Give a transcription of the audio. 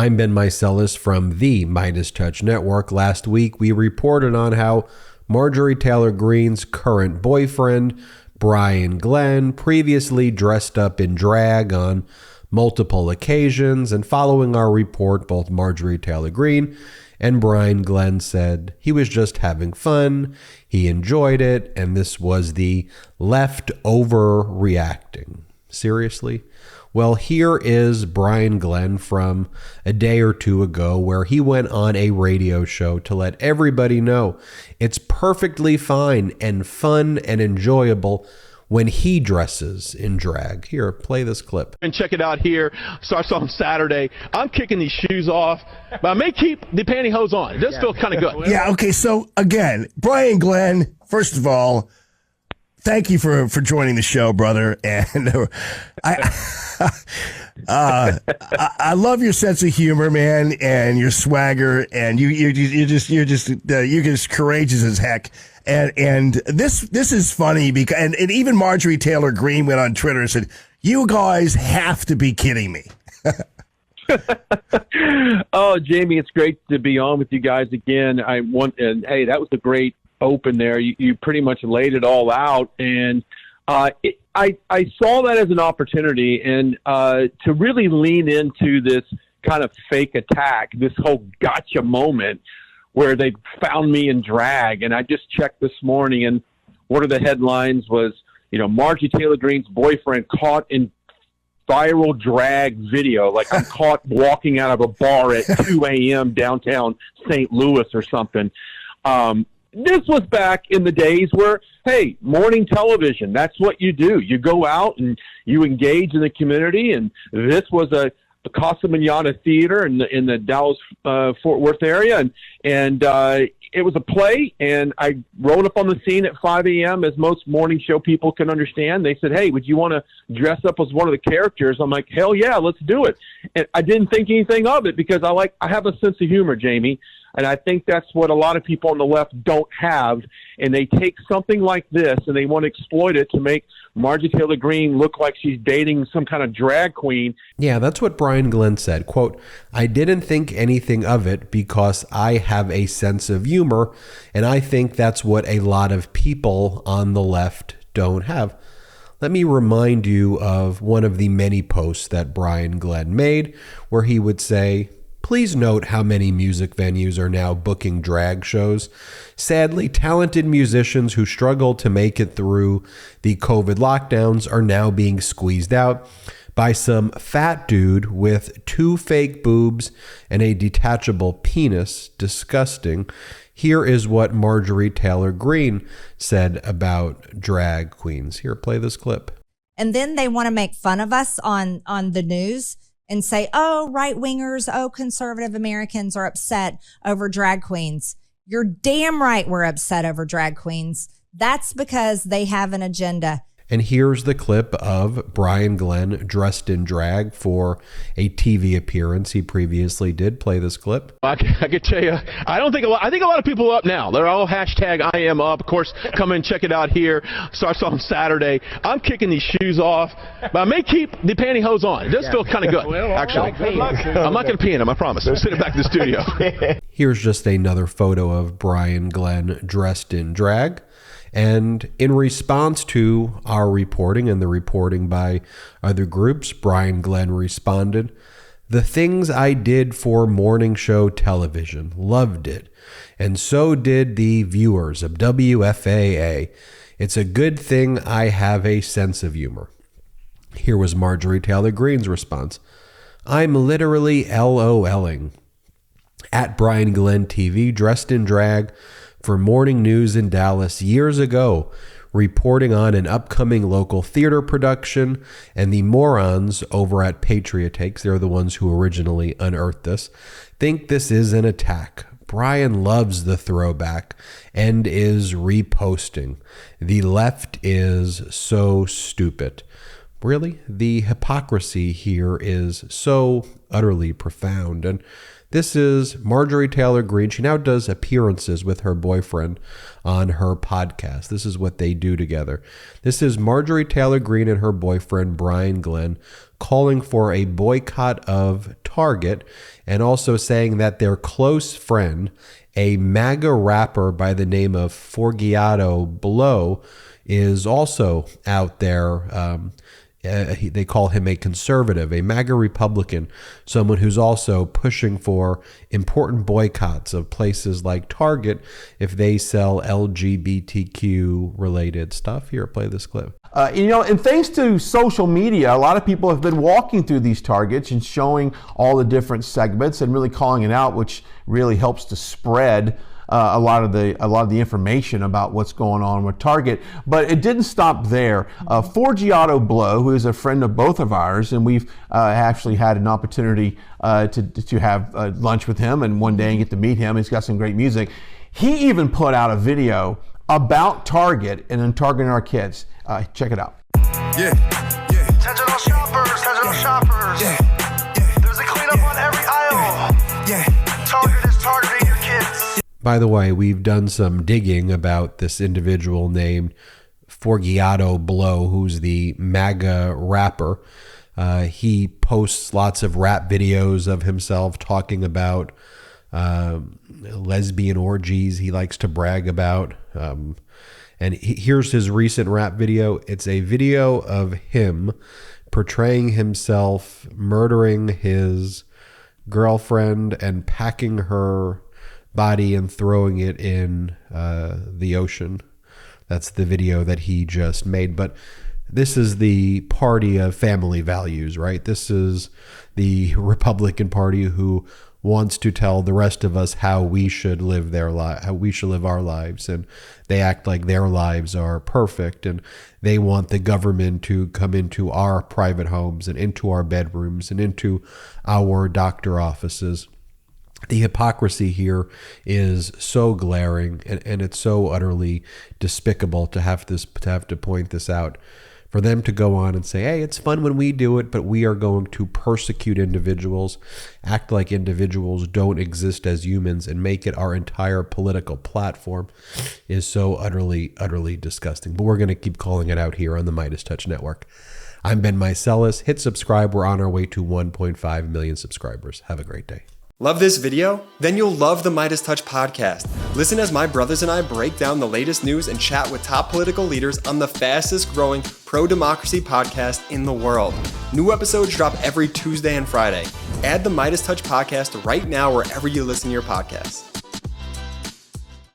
I'm Ben Meiselas from the MeidasTouch Network. Last week, we reported on how Marjorie Taylor Greene's current boyfriend, Brian Glenn, previously dressed up in drag on multiple occasions. And following our report, both Marjorie Taylor Greene and Brian Glenn said he was just having fun, he enjoyed it, and this was the left overreacting. Seriously? Well, here is Brian Glenn from a day or two ago where he went on a radio show to let everybody know it's perfectly fine and fun and enjoyable when he dresses in drag. Here, play this clip. And check it out here. Starts on Saturday. I'm kicking these shoes off, but I may keep the pantyhose on. It does feel kind of good. Yeah, okay, so again, Brian Glenn, first of all, thank you for joining the show, brother. And I love your sense of humor, man, and your swagger, and you're just courageous as heck. And this is funny because and even Marjorie Taylor Greene went on Twitter and said, "You guys have to be kidding me." Oh, Jamie, it's great to be on with you guys again. Hey, that was a great open there. You pretty much laid it all out, and I saw that as an opportunity and to really lean into this kind of fake attack, this whole gotcha moment where they found me in drag. And I just checked this morning, and one of the headlines was, Marjorie Taylor Greene's boyfriend caught in viral drag video. Like I'm caught walking out of a bar at 2 a.m. downtown St. Louis or something. This was back in the days where, hey, morning television, that's what you do. You go out and you engage in the community, and this was a Casa Manana Theater in the Dallas Fort Worth area, and it was a play, and I rode up on the scene at 5 a.m. as most morning show people can understand. They said, "Hey, would you want to dress up as one of the characters?" I'm like, "Hell yeah, let's do it." And I didn't think anything of it because I have a sense of humor, Jamie. And I think that's what a lot of people on the left don't have. And they take something like this and they want to exploit it to make Marjorie Taylor Greene look like she's dating some kind of drag queen. Yeah, that's what Brian Glenn said. Quote, "I didn't think anything of it because I have a sense of humor. And I think that's what a lot of people on the left don't have." Let me remind you of one of the many posts that Brian Glenn made where he would say, "Please note how many music venues are now booking drag shows. Sadly, talented musicians who struggled to make it through the COVID lockdowns are now being squeezed out by some fat dude with 2 fake boobs and a detachable penis. Disgusting." Here is what Marjorie Taylor Greene said about drag queens. Here, play this clip. And then they want to make fun of us on the news and say, oh, right-wingers, oh, conservative Americans are upset over drag queens. You're damn right we're upset over drag queens. That's because they have an agenda. And here's the clip of Brian Glenn dressed in drag for a TV appearance he previously did. Play this clip. I could tell you, I think a lot of people are up now. They're all hashtag I am up. Of course, come and check it out here. Starts on Saturday. I'm kicking these shoes off, but I may keep the pantyhose on. It does feel kind of good, actually. I'm not going to pee in them, I promise. I'm sitting back in the studio. Here's just another photo of Brian Glenn dressed in drag. And in response to our reporting and the reporting by other groups, Brian Glenn responded, "The things I did for morning show television, loved it. And so did the viewers of WFAA. It's a good thing I have a sense of humor." Here was Marjorie Taylor Greene's response. "I'm literally LOLing at Brian Glenn TV, dressed in drag, for morning news in Dallas years ago, reporting on an upcoming local theater production, and the morons over at Patriot Takes, they're the ones who originally unearthed this, think this is an attack. Brian loves the throwback and is reposting. The left is so stupid." Really, the hypocrisy here is so utterly profound. And this is Marjorie Taylor Greene. She now does appearances with her boyfriend on her podcast. This is what they do together. This is Marjorie Taylor Greene and her boyfriend, Brian Glenn, calling for a boycott of Target and also saying that their close friend, a MAGA rapper by the name of Forgiato Blow, is also out there. They call him a conservative, a MAGA Republican, someone who's also pushing for important boycotts of places like Target if they sell LGBTQ related stuff. Here, play this clip. And thanks to social media, a lot of people have been walking through these Targets and showing all the different segments and really calling it out, which really helps to spread a lot of the information about what's going on with Target. But it didn't stop there. Forgiato Blow, who is a friend of both of ours, and we've actually had an opportunity to have lunch with him and one day and get to meet him. He's got some great music. He even put out a video about Target and then targeting our kids. Check it out. Yeah. Digital shoppers. Yeah. There's a cleanup on every aisle. Yeah. Target is targeting your kids. By the way, we've done some digging about this individual named Forgiato Blow, who's the MAGA rapper. He posts lots of rap videos of himself talking about lesbian orgies he likes to brag about. And here's his recent rap video. It's a video of him portraying himself murdering his girlfriend and packing her body and throwing it in the ocean. That's the video that he just made. But this is the party of family values, right? This is the Republican Party who wants to tell the rest of us how we should live how we should live our lives, and they act like their lives are perfect, and they want the government to come into our private homes and into our bedrooms and into our doctor offices. The hypocrisy here is so glaring, and it's so utterly despicable to have to point this out. For them to go on and say, hey, it's fun when we do it, but we are going to persecute individuals, act like individuals don't exist as humans, and make it our entire political platform is so utterly, utterly disgusting. But we're going to keep calling it out here on the MeidasTouch Network. I'm Ben Meiselas. Hit subscribe. We're on our way to 1.5 million subscribers. Have a great day. Love this video? Then you'll love the MeidasTouch podcast. Listen as my brothers and I break down the latest news and chat with top political leaders on the fastest growing pro-democracy podcast in the world. New episodes drop every Tuesday and Friday. Add the MeidasTouch podcast right now wherever you listen to your podcasts.